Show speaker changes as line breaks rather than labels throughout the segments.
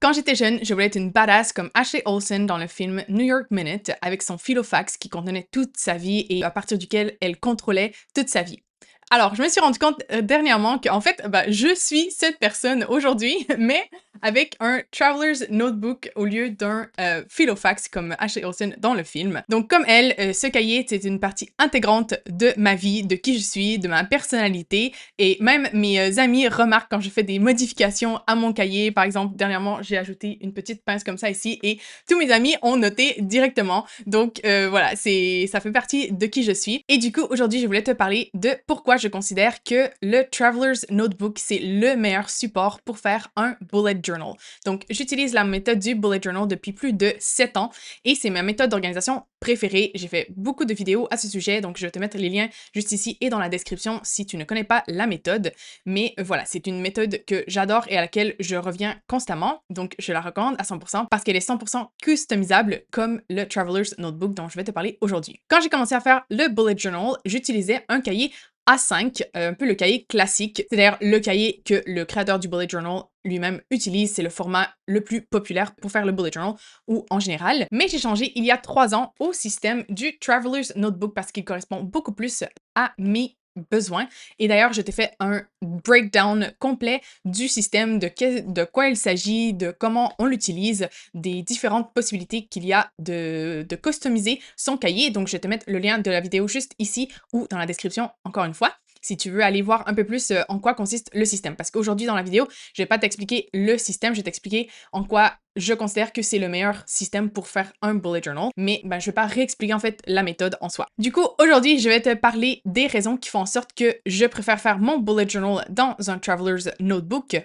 Quand j'étais jeune, je voulais être une badass comme Ashley Olsen dans le film New York Minute avec son filofax qui contenait toute sa vie et à partir duquel elle contrôlait toute sa vie. Alors, je me suis rendu compte dernièrement qu'en fait, je suis cette personne aujourd'hui, mais avec un Traveler's Notebook au lieu d'un filofax comme Ashley Olsen dans le film. Donc, comme elle, ce cahier, c'est une partie intégrante de ma vie, de qui je suis, de ma personnalité. Et même mes amis remarquent quand je fais des modifications à mon cahier. Par exemple, dernièrement, j'ai ajouté une petite pince comme ça ici et tous mes amis ont noté directement. Donc, voilà, ça fait partie de qui je suis. Et du coup, aujourd'hui, je voulais te parler de pourquoi je considère que le Traveler's Notebook, c'est le meilleur support pour faire un bullet journal. Donc, j'utilise la méthode du bullet journal depuis plus de 7 ans et c'est ma méthode d'organisation préférée. J'ai fait beaucoup de vidéos à ce sujet, donc je vais te mettre les liens juste ici et dans la description si tu ne connais pas la méthode. Mais voilà, c'est une méthode que j'adore et à laquelle je reviens constamment, donc je la recommande à 100% parce qu'elle est 100% customisable comme le Traveler's Notebook dont je vais te parler aujourd'hui. Quand j'ai commencé à faire le bullet journal, j'utilisais un cahier A5, un peu le cahier classique. C'est d'ailleurs le cahier que le créateur du bullet journal lui-même utilise. C'est le format le plus populaire pour faire le bullet journal ou en général. Mais j'ai changé il y a 3 ans au système du Traveler's Notebook parce qu'il correspond beaucoup plus à mes besoins. Et d'ailleurs, je t'ai fait un breakdown complet du système, de quoi il s'agit, de comment on l'utilise, des différentes possibilités qu'il y a de customiser son cahier. Donc, je vais te mettre le lien de la vidéo juste ici ou dans la description, encore une fois, si tu veux aller voir un peu plus en quoi consiste le système. Parce qu'aujourd'hui, dans la vidéo, je vais pas t'expliquer le système, je vais t'expliquer en quoi je considère que c'est le meilleur système pour faire un bullet journal, mais je vais pas réexpliquer en fait la méthode en soi. Du coup, aujourd'hui, je vais te parler des raisons qui font en sorte que je préfère faire mon bullet journal dans un Traveler's Notebook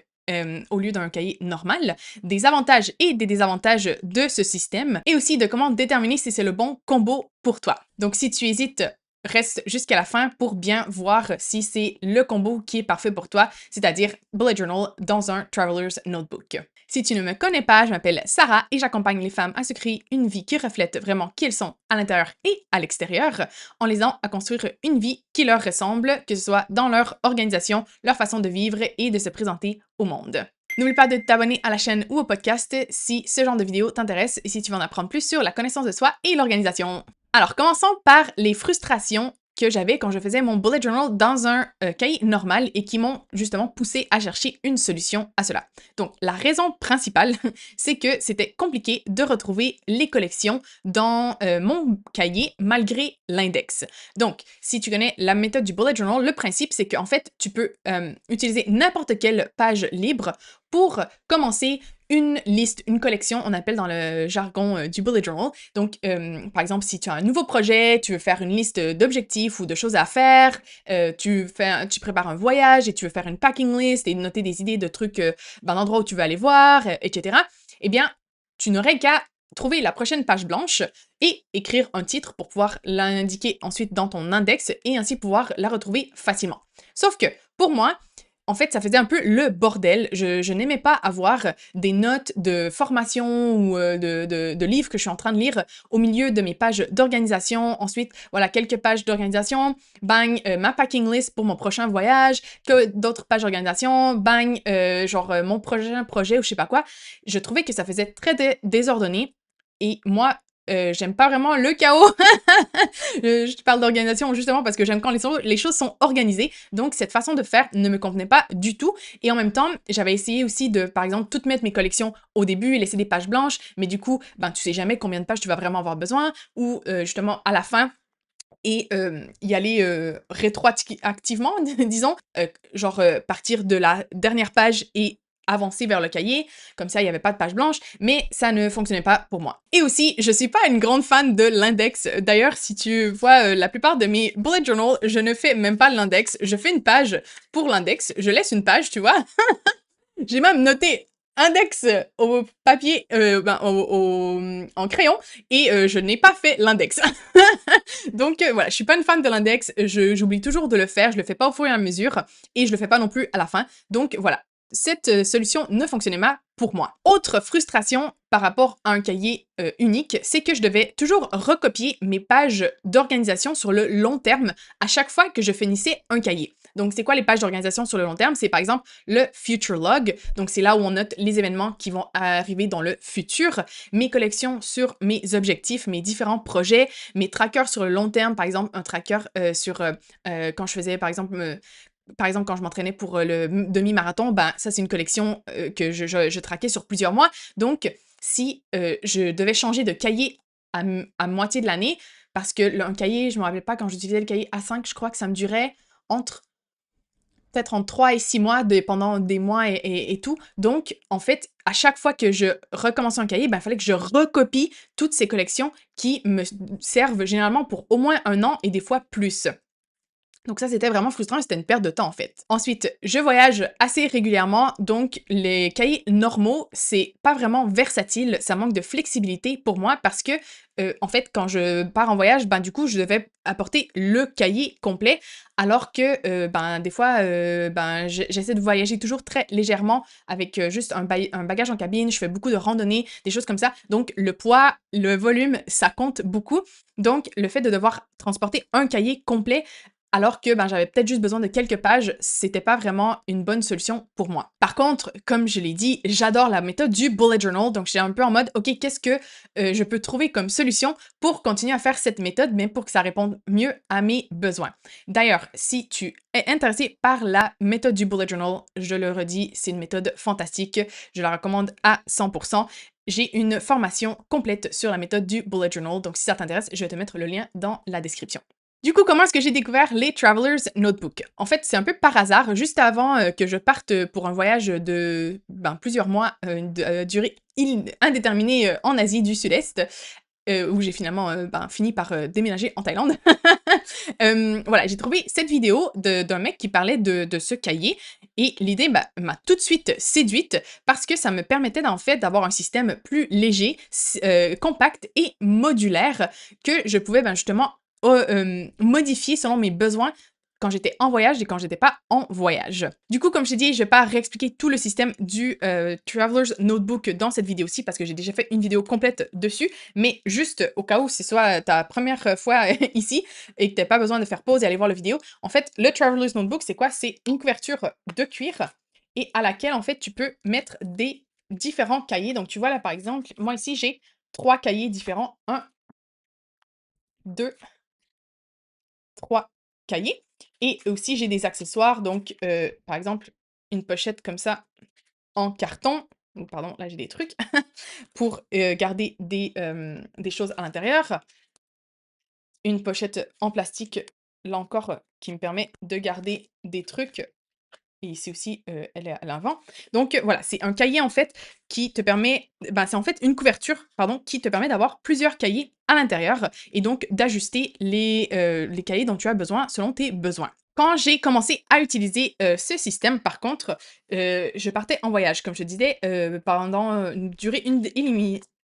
au lieu d'un cahier normal, des avantages et des désavantages de ce système, et aussi de comment déterminer si c'est le bon combo pour toi. Donc si tu hésites, reste jusqu'à la fin pour bien voir si c'est le combo qui est parfait pour toi, c'est-à-dire bullet journal dans un Traveler's Notebook. Si tu ne me connais pas, je m'appelle Sarah et j'accompagne les femmes à se créer une vie qui reflète vraiment qui elles sont à l'intérieur et à l'extérieur, en les aidant à construire une vie qui leur ressemble, que ce soit dans leur organisation, leur façon de vivre et de se présenter au monde. N'oublie pas de t'abonner à la chaîne ou au podcast si ce genre de vidéo t'intéresse et si tu veux en apprendre plus sur la connaissance de soi et l'organisation. Alors, commençons par les frustrations que j'avais quand je faisais mon bullet journal dans un cahier normal et qui m'ont justement poussé à chercher une solution à cela. Donc, la raison principale, c'est que c'était compliqué de retrouver les collections dans mon cahier malgré l'index. Donc, si tu connais la méthode du bullet journal, le principe, c'est qu'en fait, tu peux utiliser n'importe quelle page libre pour commencer une liste, une collection, on appelle dans le jargon du bullet journal. Donc, par exemple, si tu as un nouveau projet, tu veux faire une liste d'objectifs ou de choses à faire, tu prépares un voyage et tu veux faire une packing list et noter des idées de trucs, d'endroits où tu veux aller voir, etc. Eh bien, tu n'aurais qu'à trouver la prochaine page blanche et écrire un titre pour pouvoir l'indiquer ensuite dans ton index et ainsi pouvoir la retrouver facilement. Sauf que, pour moi, en fait, ça faisait un peu le bordel. Je n'aimais pas avoir des notes de formation ou de livres que je suis en train de lire au milieu de mes pages d'organisation. Ensuite, voilà, quelques pages d'organisation, bang, ma packing list pour mon prochain voyage, que d'autres pages d'organisation, bang, mon prochain projet ou je sais pas quoi. Je trouvais que ça faisait très désordonné et moi, j'aime pas vraiment le chaos. Je te parle d'organisation justement parce que j'aime quand les choses sont organisées. Donc, cette façon de faire ne me convenait pas du tout. Et en même temps, j'avais essayé aussi de, par exemple, toutes mettre mes collections au début et laisser des pages blanches. Mais du coup, tu sais jamais combien de pages tu vas vraiment avoir besoin. Ou justement, à la fin, et y aller rétroactivement, disons. Partir de la dernière page et avancer vers le cahier, comme ça il n'y avait pas de page blanche, mais ça ne fonctionnait pas pour moi. Et aussi, je suis pas une grande fan de l'index. D'ailleurs, si tu vois la plupart de mes bullet journals, je ne fais même pas l'index. Je fais une page pour l'index, je laisse une page, tu vois. J'ai même noté index au papier, en crayon, et je n'ai pas fait l'index. Donc voilà, je suis pas une fan de l'index, j'oublie toujours de le faire, je le fais pas au fur et à mesure, et je le fais pas non plus à la fin. Donc voilà, cette solution ne fonctionnait pas pour moi. Autre frustration par rapport à un cahier unique, c'est que je devais toujours recopier mes pages d'organisation sur le long terme à chaque fois que je finissais un cahier. Donc, c'est quoi les pages d'organisation sur le long terme? C'est par exemple le Future Log. Donc, c'est là où on note les événements qui vont arriver dans le futur, mes collections sur mes objectifs, mes différents projets, mes trackers sur le long terme, par exemple, un tracker sur quand je faisais, par exemple, quand je m'entraînais pour le demi-marathon, ben, ça, c'est une collection que je traquais sur plusieurs mois. Donc, si je devais changer de cahier à moitié de l'année, parce que un cahier, je ne me rappelle pas, quand j'utilisais le cahier A5, je crois que ça me durait entre peut-être entre 3 et 6 mois, pendant des mois et tout. Donc, en fait, à chaque fois que je recommençais un cahier, ben, il fallait que je recopie toutes ces collections qui me servent généralement pour au moins 1 an et des fois plus. Donc ça, c'était vraiment frustrant et c'était une perte de temps, en fait. Ensuite, je voyage assez régulièrement, donc les cahiers normaux, c'est pas vraiment versatile, ça manque de flexibilité pour moi parce que, en fait, quand je pars en voyage, ben, du coup, je devais apporter le cahier complet alors que, ben, des fois, ben, j'essaie de voyager toujours très légèrement avec, juste un bagage en cabine, je fais beaucoup de randonnées, des choses comme ça. Donc le poids, le volume, ça compte beaucoup. Donc le fait de devoir transporter un cahier complet alors que, ben, j'avais peut-être juste besoin de quelques pages, c'était pas vraiment une bonne solution pour moi. Par contre, comme je l'ai dit, j'adore la méthode du bullet journal, donc j'étais un peu en mode, OK, qu'est-ce que je peux trouver comme solution pour continuer à faire cette méthode, mais pour que ça réponde mieux à mes besoins. D'ailleurs, si tu es intéressé par la méthode du bullet journal, je le redis, c'est une méthode fantastique, je la recommande à 100%. J'ai une formation complète sur la méthode du bullet journal, donc si ça t'intéresse, je vais te mettre le lien dans la description. Du coup, comment est-ce que j'ai découvert les Traveler's Notebook? En fait, c'est un peu par hasard, juste avant que je parte pour un voyage de plusieurs mois, de durée indéterminée en Asie du Sud-Est, où j'ai finalement fini par déménager en Thaïlande. Voilà, j'ai trouvé cette vidéo d'un mec qui parlait de ce cahier et l'idée m'a tout de suite séduite parce que ça me permettait en fait d'avoir un système plus léger, compact et modulaire que je pouvais justement modifier selon mes besoins quand j'étais en voyage et quand j'étais pas en voyage. Du coup, comme je t'ai dit, je vais pas réexpliquer tout le système du Traveler's Notebook dans cette vidéo-ci parce que j'ai déjà fait une vidéo complète dessus, mais juste au cas où c'est soit ta première fois ici et que t'as pas besoin de faire pause et aller voir la vidéo, en fait, le Traveler's Notebook, c'est quoi? C'est une couverture de cuir et à laquelle, en fait, tu peux mettre des différents cahiers. Donc, tu vois là, par exemple, moi ici, j'ai 3 cahiers différents. Un, 2, 3 cahiers. Et aussi, j'ai des accessoires, donc par exemple, une pochette comme ça en carton. Pardon, là j'ai des trucs pour garder des choses à l'intérieur. Une pochette en plastique, là encore, qui me permet de garder des trucs. Et ici aussi, elle est à l'avant. Donc voilà, c'est un cahier en fait qui te permet c'est en fait une couverture, pardon, qui te permet d'avoir plusieurs cahiers à l'intérieur et donc d'ajuster les cahiers dont tu as besoin selon tes besoins. Quand j'ai commencé à utiliser, ce système par contre, je partais en voyage comme je te disais, pendant, une durée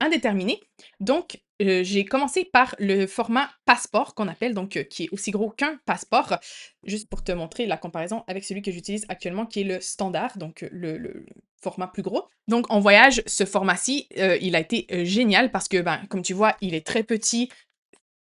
indéterminée. Donc, j'ai commencé par le format passeport qu'on appelle donc, qui est aussi gros qu'un passeport. Juste pour te montrer la comparaison avec celui que j'utilise actuellement qui est le standard, donc, le format plus gros. Donc en voyage, ce format-ci, il a été, génial parce que, comme tu vois, il est très petit,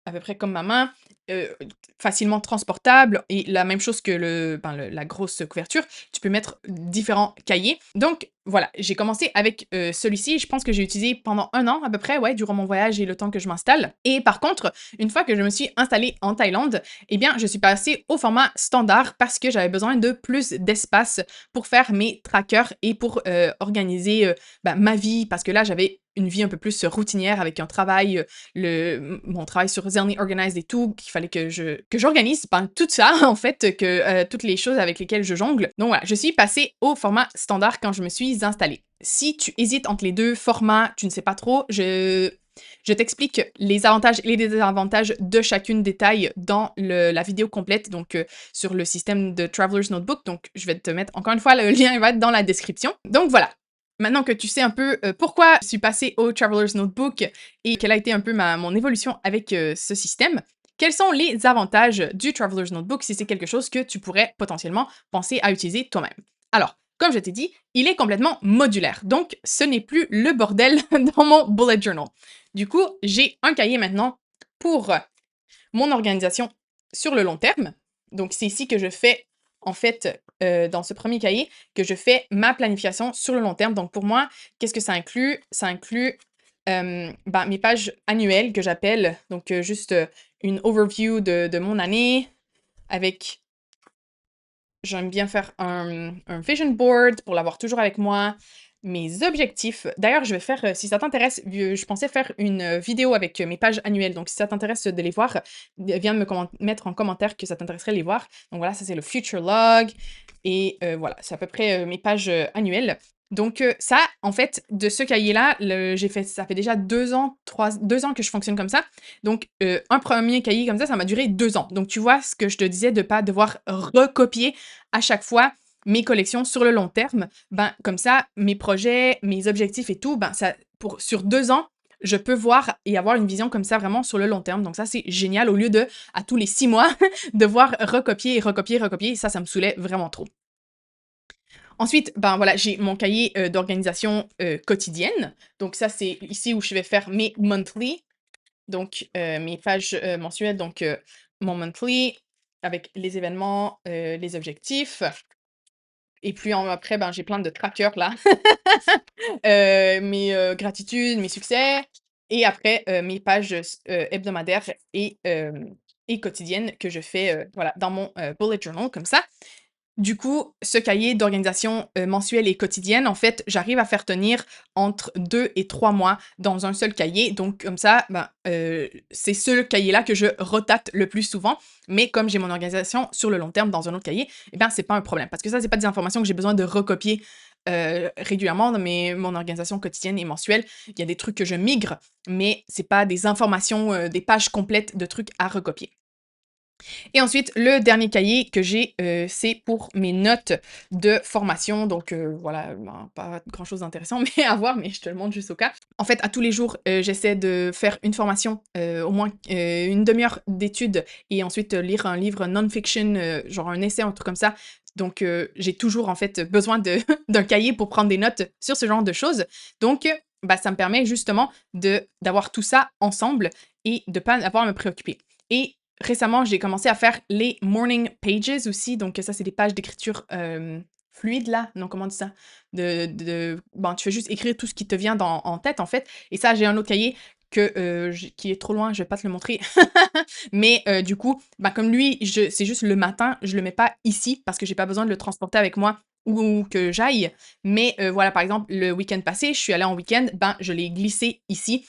à peu près comme ma main, heu, facilement transportable et la même chose que la grosse couverture, tu peux mettre différents cahiers. Donc voilà, j'ai commencé avec, celui-ci, je pense que j'ai utilisé pendant 1 an à peu près, ouais, durant mon voyage et le temps que je m'installe et par contre, une fois que je me suis installée en Thaïlande, eh bien, je suis passée au format standard parce que j'avais besoin de plus d'espace pour faire mes trackers et pour, organiser, ma vie parce que là, j'avais une vie un peu plus routinière avec un travail, mon travail sur Zelny Organized et tout, qu'il fallait que j'organise, tout ça en fait, toutes les choses avec lesquelles je jongle. Donc voilà, je suis passée au format standard quand je me suis installée. Si tu hésites entre les 2 formats, tu ne sais pas trop, je t'explique les avantages et les désavantages de chacune des tailles dans la vidéo complète, donc sur le système de Traveler's Notebook. Donc je vais te mettre encore une fois le lien va être dans la description. Donc voilà. Maintenant que tu sais un peu pourquoi je suis passée au Traveler's Notebook et quelle a été un peu mon évolution avec ce système, quels sont les avantages du Traveler's Notebook si c'est quelque chose que tu pourrais potentiellement penser à utiliser toi-même? Alors, comme je t'ai dit, il est complètement modulaire, donc ce n'est plus le bordel dans mon bullet journal. Du coup, j'ai un cahier maintenant pour mon organisation sur le long terme. Donc, c'est ici que je fais en fait, dans ce premier cahier que je fais ma planification sur le long terme. Donc pour moi, qu'est-ce que ça inclut? Ça inclut, ben, mes pages annuelles que j'appelle, donc juste, une overview de mon année avec j'aime bien faire un vision board pour l'avoir toujours avec moi, mes objectifs. D'ailleurs, je vais faire, si ça t'intéresse, je pensais faire une vidéo avec mes pages annuelles. Donc, si ça t'intéresse de les voir, viens me mettre en commentaire que ça t'intéresserait de les voir. Donc voilà, ça c'est le future log. Et voilà, c'est à peu près mes pages annuelles. Donc ça, en fait, de ce cahier-là, j'ai fait, ça fait déjà 2 ans, 2 ans que je fonctionne comme ça. Donc un premier cahier comme ça m'a duré 2 ans. Donc tu vois ce que je te disais de pas devoir recopier à chaque fois mes collections sur le long terme. Ben comme ça, mes projets, mes objectifs et tout, ben ça, sur 2 ans, je peux voir et avoir une vision comme ça vraiment sur le long terme. Donc ça, c'est génial au lieu de, à tous les 6 mois, devoir recopier et recopier, recopier. Ça me saoulait vraiment trop. Ensuite, ben voilà, j'ai mon cahier d'organisation quotidienne. Donc ça, c'est ici où je vais faire mes monthly, donc mes pages mensuelles, donc mon monthly avec les événements, les objectifs. Et puis après, ben, j'ai plein de trackers là. Mes gratitudes, mes succès. Et après, mes pages hebdomadaires et quotidiennes que je fais voilà, dans mon bullet journal comme ça. Du coup, ce cahier d'organisation mensuelle et quotidienne, en fait, j'arrive à faire tenir entre 2 et 3 mois dans un seul cahier. Donc comme ça, ben, c'est ce cahier-là que je rotate le plus souvent. Mais comme j'ai mon organisation sur le long terme dans un autre cahier, eh bien, c'est pas un problème. Parce que ça, c'est pas des informations que j'ai besoin de recopier régulièrement dans mon organisation quotidienne et mensuelle. Il y a des trucs que je migre, mais c'est pas des informations, des pages complètes de trucs à recopier. Et ensuite, le dernier cahier que j'ai, c'est pour mes notes de formation. Donc voilà, ben, pas grand-chose d'intéressant mais à voir, mais je te le montre juste au cas. En fait, à tous les jours, j'essaie de faire une formation, au moins, une demi-heure d'études et ensuite, lire un livre non-fiction, genre un essai, un truc comme ça. Donc j'ai toujours, en fait, besoin de d'un cahier pour prendre des notes sur ce genre de choses. Donc bah, ça me permet justement d'avoir tout ça ensemble et de pas avoir à me préoccuper. Et récemment, j'ai commencé à faire les morning pages aussi. Donc ça, c'est des pages d'écriture fluide là. Non, comment on dit ça? Bon, tu fais juste écrire tout ce qui te vient en tête en fait. Et ça, j'ai un autre cahier qui est trop loin, je vais pas te le montrer. Mais du coup, bah, comme lui, c'est juste le matin, je le mets pas ici parce que j'ai pas besoin de le transporter avec moi où que j'aille. Mais voilà, par exemple, le week-end passé, je suis allée en week-end, ben, je l'ai glissé ici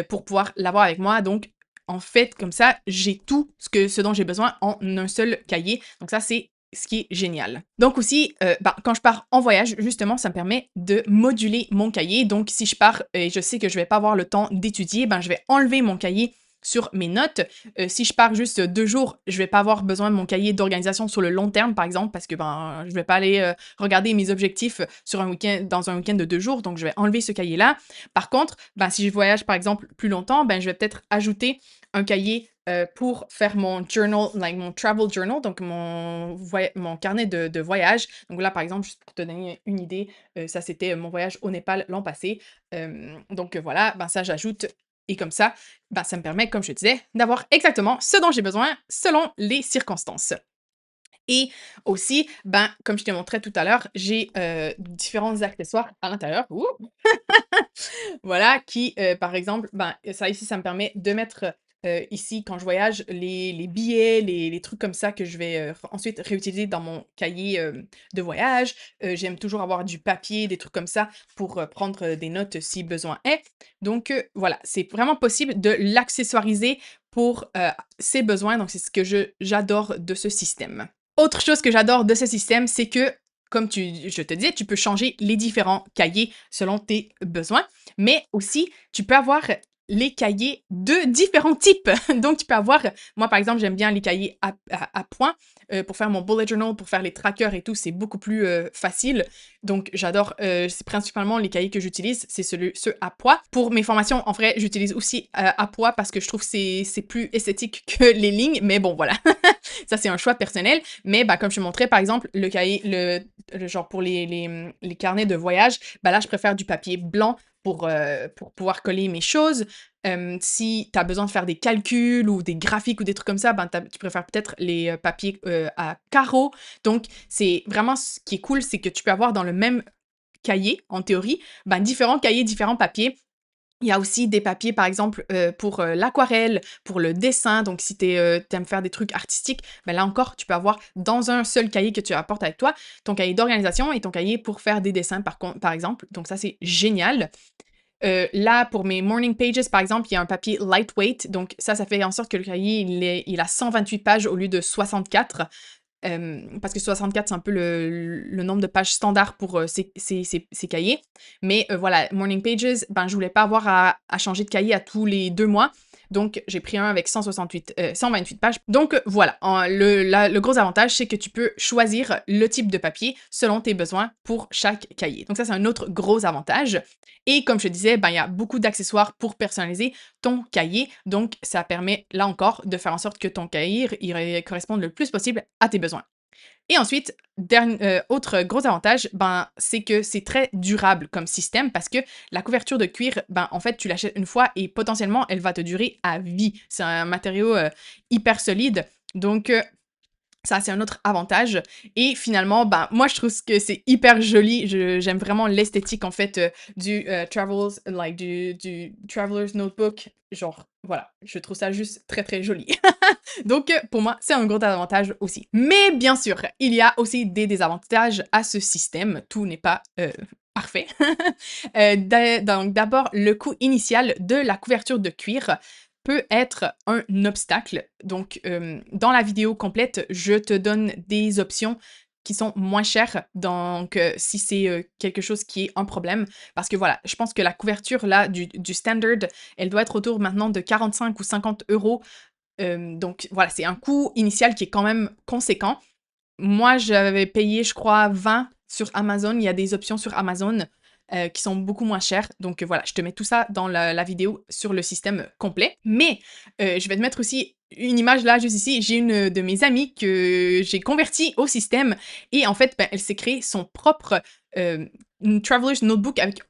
pour pouvoir l'avoir avec moi. Donc, en fait, comme ça, j'ai tout ce dont j'ai besoin en un seul cahier. Donc ça, c'est ce qui est génial. Donc aussi, bah, quand je pars en voyage, justement, ça me permet de moduler mon cahier. Donc si je pars et je sais que je vais pas avoir le temps d'étudier, ben, je vais enlever mon cahier sur mes notes. Si je pars juste 2 jours, je vais pas avoir besoin de mon cahier d'organisation sur le long terme, par exemple, parce que, ben, je vais pas aller, regarder mes objectifs sur un week-end dans un week-end de 2 jours, donc je vais enlever ce cahier-là. Par contre, ben, si je voyage, par exemple, plus longtemps, ben, je vais peut-être ajouter un cahier, pour faire mon journal, like mon travel journal, donc mon carnet de voyage. Donc là, par exemple, juste pour te donner une idée, ça, c'était mon voyage au Népal l'an passé. Donc voilà, ben, ça, j'ajoute et comme ça, ben, ça me permet, comme je te disais, d'avoir exactement ce dont j'ai besoin selon les circonstances. Et aussi, ben, comme je te montrais tout à l'heure, j'ai, différents accessoires à l'intérieur. Ouh! Voilà, qui, par exemple, ben, ça ici, ça me permet de mettre, ici, quand je voyage, les billets, les trucs comme ça que je vais, ensuite réutiliser dans mon cahier, de voyage. J'aime toujours avoir du papier, des trucs comme ça pour, prendre, des notes si besoin est. Donc, voilà, c'est vraiment possible de l'accessoiriser pour, ses besoins, donc c'est ce que j'adore de ce système. Autre chose que j'adore de ce système, c'est que, comme je te disais, tu peux changer les différents cahiers selon tes besoins, mais aussi tu peux avoir les cahiers de différents types. Donc tu peux avoir, moi par exemple, j'aime bien les cahiers à points pour faire mon bullet journal, pour faire les trackers et tout, c'est beaucoup plus facile. Donc j'adore, c'est principalement les cahiers que j'utilise, c'est ceux à poids. Pour mes formations, en vrai, j'utilise aussi à poids parce que je trouve que c'est plus esthétique que les lignes, mais bon voilà. Ça, c'est un choix personnel, mais bah, comme je te montrais, par exemple, le cahier, le genre pour les carnets de voyage, bah là, je préfère du papier blanc pour pouvoir coller mes choses. Si tu as besoin de faire des calculs ou des graphiques ou des trucs comme ça, ben, tu préfères peut-être les papiers à carreaux. Donc, c'est vraiment ce qui est cool, c'est que tu peux avoir dans le même cahier, en théorie, ben, différents cahiers, différents papiers. Il y a aussi des papiers, par exemple, pour, l'aquarelle, pour le dessin, donc si tu aimes faire des trucs artistiques, ben, là encore, tu peux avoir dans un seul cahier que tu apportes avec toi, ton cahier d'organisation et ton cahier pour faire des dessins par exemple, donc ça, c'est génial. Là, pour mes morning pages, par exemple, il y a un papier lightweight, donc ça fait en sorte que le cahier, il a 128 pages au lieu de 64. Parce que 64, c'est un peu le nombre de pages standard pour ces cahiers. Mais voilà, Morning Pages, ben, je voulais pas avoir à changer de cahier à tous les 2 mois. Donc, j'ai pris un avec 128 pages. Donc, voilà, le gros avantage, c'est que tu peux choisir le type de papier selon tes besoins pour chaque cahier. Donc, ça, c'est un autre gros avantage. Et comme je te disais, ben, il y a beaucoup d'accessoires pour personnaliser ton cahier. Donc, ça permet, là encore, de faire en sorte que ton cahier il corresponde le plus possible à tes besoins. Et ensuite, autre gros avantage, ben, c'est que c'est très durable comme système parce que la couverture de cuir, ben, en fait, tu l'achètes une fois et potentiellement, elle va te durer à vie. C'est un matériau hyper solide. Donc, ça, c'est un autre avantage. Et finalement, ben, moi, je trouve que c'est hyper joli. J'aime vraiment l'esthétique, en fait, du Traveler's Notebook. Genre, voilà, je trouve ça juste très, très joli. Donc, pour moi, c'est un gros avantage aussi. Mais bien sûr, il y a aussi des désavantages à ce système. Tout n'est pas parfait. Donc, d'abord, le coût initial de la couverture de cuir peut être un obstacle. Donc, dans la vidéo complète, je te donne des options qui sont moins chères, donc si c'est quelque chose qui est un problème. Parce que voilà, je pense que la couverture là du standard, elle doit être autour maintenant de 45 ou 50 euros. Donc voilà, c'est un coût initial qui est quand même conséquent. Moi, j'avais payé, je crois, 20 sur Amazon. Il y a des options sur Amazon qui sont beaucoup moins chères. Donc voilà, je te mets tout ça dans la vidéo sur le système complet. Mais je vais te mettre aussi une image là, juste ici. J'ai une de mes amies que j'ai convertie au système et en fait, ben, elle s'est créée son propre une Traveler's Notebook avec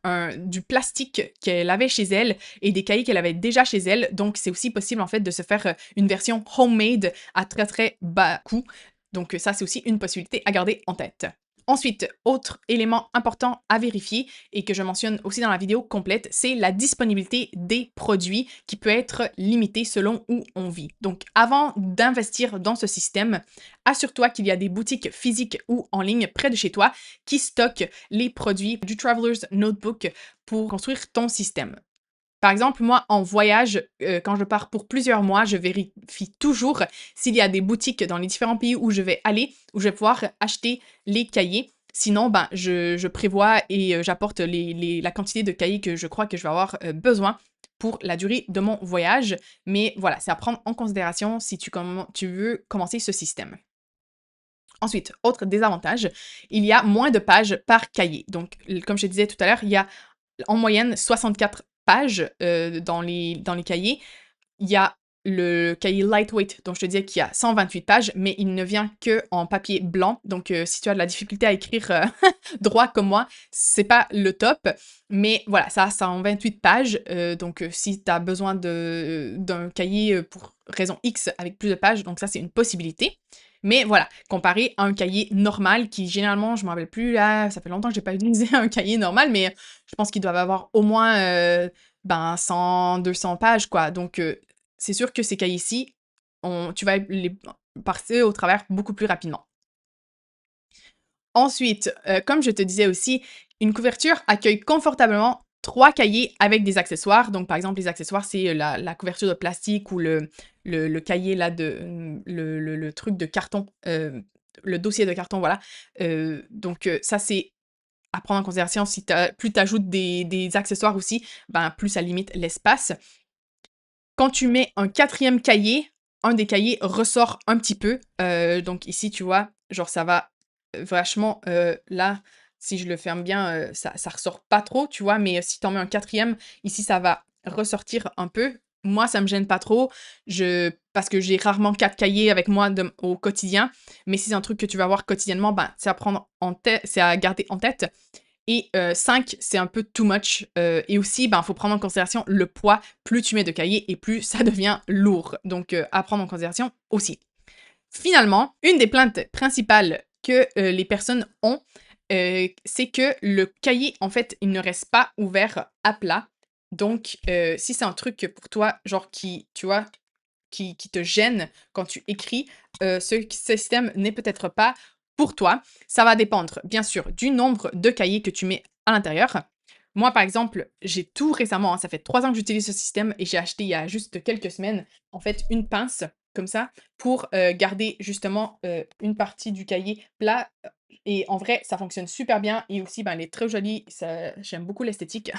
du plastique qu'elle avait chez elle et des cahiers qu'elle avait déjà chez elle. Donc, c'est aussi possible en fait de se faire une version homemade à très très bas coût. Donc ça, c'est aussi une possibilité à garder en tête. Ensuite, autre élément important à vérifier et que je mentionne aussi dans la vidéo complète, c'est la disponibilité des produits qui peut être limitée selon où on vit. Donc avant d'investir dans ce système, assure-toi qu'il y a des boutiques physiques ou en ligne près de chez toi qui stockent les produits du Traveler's Notebook pour construire ton système. Par exemple, moi, en voyage, quand je pars pour plusieurs mois, je vérifie toujours s'il y a des boutiques dans les différents pays où je vais aller, où je vais pouvoir acheter les cahiers. Sinon, ben, je prévois et j'apporte la quantité de cahiers que je crois que je vais avoir besoin pour la durée de mon voyage. Mais voilà, c'est à prendre en considération si tu veux commencer ce système. Ensuite, autre désavantage, il y a moins de pages par cahier. Donc, comme je te disais tout à l'heure, il y a en moyenne 64 pages dans les cahiers. Il y a le cahier lightweight dont je te disais qu'il y a 128 pages, mais il ne vient que en papier blanc. Donc, si tu as de la difficulté à écrire droit comme moi, c'est pas le top. Mais voilà, ça a 128 pages. Donc, si tu as besoin d'un cahier pour raison X avec plus de pages, donc ça, c'est une possibilité. Mais voilà, comparé à un cahier normal qui, généralement, je ne me rappelle plus, là, ça fait longtemps que j'ai pas utilisé un cahier normal, mais je pense qu'ils doivent avoir au moins ben 100, 200 pages, quoi. Donc, c'est sûr que ces cahiers-ci, tu vas les passer au travers beaucoup plus rapidement. Ensuite, comme je te disais aussi, une couverture accueille confortablement 3 cahiers avec des accessoires. Donc, par exemple, les accessoires, c'est la couverture de plastique ou le cahier là le truc de carton, le dossier de carton, voilà. Donc, ça, c'est à prendre en considération si plus tu ajoutes des accessoires aussi, ben, plus ça limite l'espace. Quand tu mets un quatrième cahier, un des cahiers ressort un petit peu. Donc ici, tu vois, genre ça va vachement, là, si je le ferme bien, ça ressort pas trop, tu vois? Mais si tu en mets un quatrième, ici, ça va ressortir un peu. Moi, ça me gêne pas trop, parce que j'ai rarement 4 cahiers avec moi au quotidien, mais si c'est un truc que tu vas avoir quotidiennement, ben, c'est à prendre en tête, c'est à garder en tête. Et 5, c'est un peu too much, et aussi, ben, faut prendre en considération le poids. Plus tu mets de cahiers et plus ça devient lourd, donc à prendre en considération aussi. Finalement, une des plaintes principales que, les personnes ont, c'est que le cahier, en fait, il ne reste pas ouvert à plat. Donc, si c'est un truc que pour toi, genre qui, tu vois, qui te gêne quand tu écris, ce système n'est peut-être pas pour toi. Ça va dépendre, bien sûr, du nombre de cahiers que tu mets à l'intérieur. Moi, par exemple, j'ai tout récemment, hein, ça fait 3 ans que j'utilise ce système et j'ai acheté il y a juste quelques semaines, en fait, une pince comme ça pour, garder justement, une partie du cahier plat, et en vrai, ça fonctionne super bien et aussi, ben, elle est très jolie, ça j'aime beaucoup l'esthétique.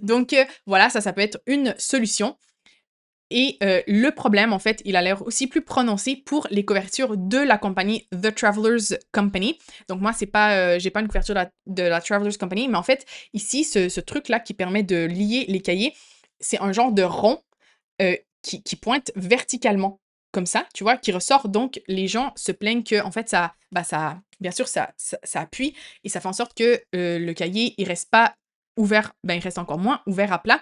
Donc, voilà, ça peut être une solution. Et le problème, en fait, il a l'air aussi plus prononcé pour les couvertures de la compagnie The Travelers Company. Donc moi, c'est pas, j'ai pas une couverture de la Travelers Company, mais en fait, ici, ce truc-là qui permet de lier les cahiers, c'est un genre de rond, qui pointe verticalement, comme ça, tu vois? Qui ressort. Donc les gens se plaignent que en fait, ça bien sûr, ça appuie et ça fait en sorte que, le cahier, il reste pas ouvert, ben, il reste encore moins ouvert à plat.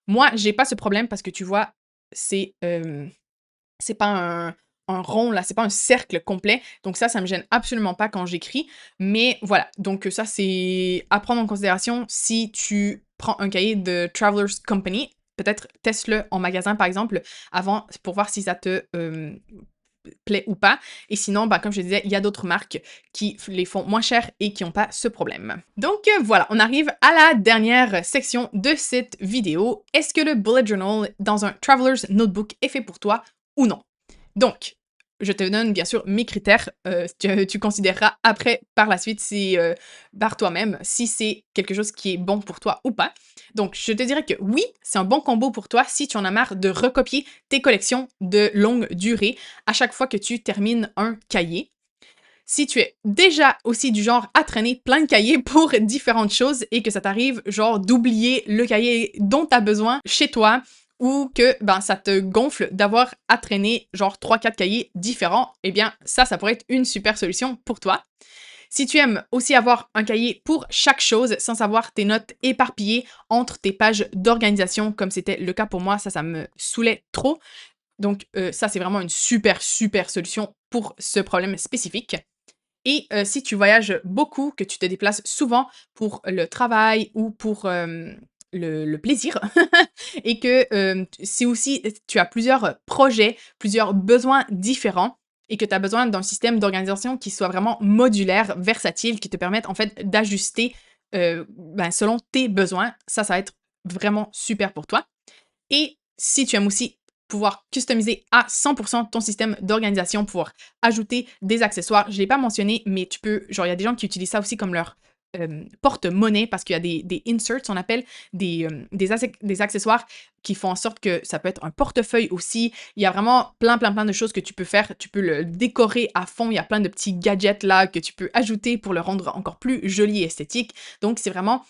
Moi, j'ai pas ce problème parce que tu vois, c'est, c'est pas un rond là, c'est pas un cercle complet, donc ça me gêne absolument pas quand j'écris. Mais voilà, donc ça, c'est à prendre en considération si tu prends un cahier de Travelers Company. Peut-être teste-le en magasin, par exemple, avant pour voir si ça te, plaît ou pas. Et sinon, bah, comme je disais, il y a d'autres marques qui les font moins cher et qui ont pas ce problème. Donc voilà, on arrive à la dernière section de cette vidéo. Est-ce que le bullet journal dans un traveler's notebook est fait pour toi ou non? Donc, je te donne bien sûr mes critères. Tu considéreras après, par la suite, si, par toi-même, si c'est quelque chose qui est bon pour toi ou pas. Donc, je te dirais que oui, c'est un bon combo pour toi si tu en as marre de recopier tes collections de longue durée à chaque fois que tu termines un cahier. Si tu es déjà aussi du genre à traîner plein de cahiers pour différentes choses et que ça t'arrive genre d'oublier le cahier dont tu as besoin chez toi ou que ben ça te gonfle d'avoir à traîner genre 3 4 cahiers différents, eh bien ça pourrait être une super solution pour toi. Si tu aimes aussi avoir un cahier pour chaque chose sans avoir tes notes éparpillées entre tes pages d'organisation comme c'était le cas pour moi, ça me saoulait trop. Donc ça c'est vraiment une super super solution pour ce problème spécifique. Et si tu voyages beaucoup, que tu te déplaces souvent pour le travail ou pour, le plaisir et que, si aussi tu as plusieurs projets, plusieurs besoins différents et que tu as besoin d'un système d'organisation qui soit vraiment modulaire, versatile, qui te permette en fait d'ajuster, ben, selon tes besoins, ça va être vraiment super pour toi. Et si tu aimes aussi pouvoir customiser à 100% ton système d'organisation, pouvoir ajouter des accessoires, je ne l'ai pas mentionné, mais tu peux, genre, il y a des gens qui utilisent ça aussi comme leur porte-monnaie parce qu'il y a des inserts, on appelle des accessoires qui font en sorte que ça peut être un portefeuille aussi. Il y a vraiment plein de choses que tu peux faire. Tu peux le décorer à fond. Il y a plein de petits gadgets là que tu peux ajouter pour le rendre encore plus joli et esthétique. Donc, c'est vraiment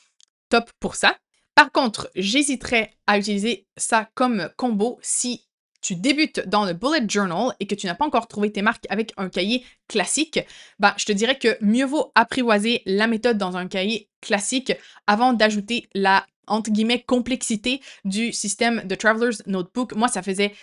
top pour ça. Par contre, j'hésiterais à utiliser ça comme combo si tu débutes dans le bullet journal et que tu n'as pas encore trouvé tes marques avec un cahier classique. Ben, je te dirais que mieux vaut apprivoiser la méthode dans un cahier classique avant d'ajouter la entre guillemets complexité du système de Traveler's Notebook. Moi, ça faisait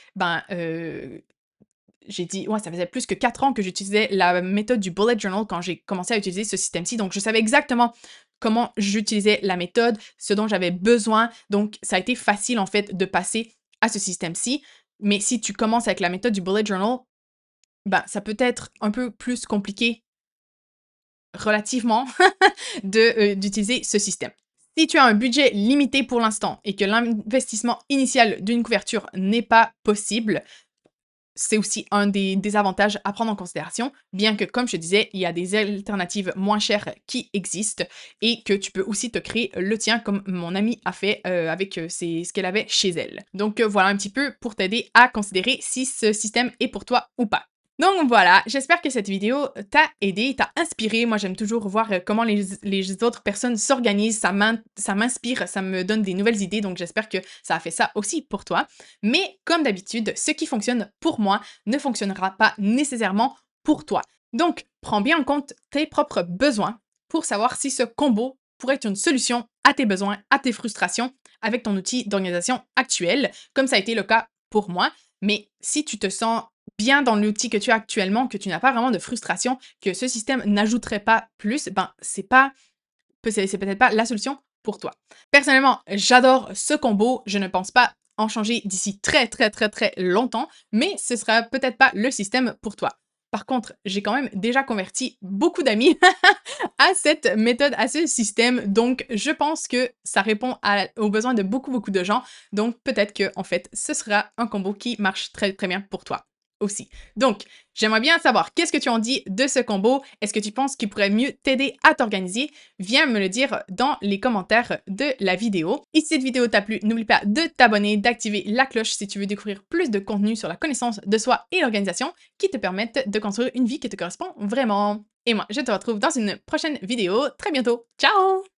j'ai dit ouais, ça faisait plus que 4 ans que j'utilisais la méthode du bullet journal quand j'ai commencé à utiliser ce système-ci. Donc, je savais exactement comment j'utilisais la méthode, ce dont j'avais besoin. Donc, ça a été facile, en fait, de passer à ce système-ci. Mais si tu commences avec la méthode du bullet journal, ben, ça peut être un peu plus compliqué relativement d'utiliser ce système. Si tu as un budget limité pour l'instant et que l'investissement initial d'une couverture n'est pas possible, c'est aussi un des avantages à prendre en considération, bien que, comme je te disais, il y a des alternatives moins chères qui existent et que tu peux aussi te créer le tien comme mon amie a fait avec ce qu'elle avait chez elle. Donc voilà un petit peu pour t'aider à considérer si ce système est pour toi ou pas. Donc voilà, j'espère que cette vidéo t'a aidé, t'a inspiré. Moi, j'aime toujours voir comment les autres personnes s'organisent. Ça m'inspire, ça me donne des nouvelles idées. Donc j'espère que ça a fait ça aussi pour toi. Mais comme d'habitude, ce qui fonctionne pour moi ne fonctionnera pas nécessairement pour toi. Donc, prends bien en compte tes propres besoins pour savoir si ce combo pourrait être une solution à tes besoins, à tes frustrations avec ton outil d'organisation actuel, comme ça a été le cas pour moi. Mais si tu te sens bien dans l'outil que tu as actuellement, que tu n'as pas vraiment de frustration, que ce système n'ajouterait pas plus, ben, c'est peut-être pas la solution pour toi. Personnellement, j'adore ce combo. Je ne pense pas en changer d'ici très, très, très, très longtemps, mais ce sera peut-être pas le système pour toi. Par contre, j'ai quand même déjà converti beaucoup d'amis à cette méthode, à ce système, donc je pense que ça répond aux besoins de beaucoup, beaucoup de gens. Donc peut-être que, en fait, ce sera un combo qui marche très, très bien pour toi aussi. Donc, j'aimerais bien savoir qu'est-ce que tu en dis de ce combo? Est-ce que tu penses qu'il pourrait mieux t'aider à t'organiser? Viens me le dire dans les commentaires de la vidéo. Et si cette vidéo t'a plu, n'oublie pas de t'abonner, d'activer la cloche si tu veux découvrir plus de contenu sur la connaissance de soi et l'organisation qui te permettent de construire une vie qui te correspond vraiment. Et moi, je te retrouve dans une prochaine vidéo très bientôt. Ciao!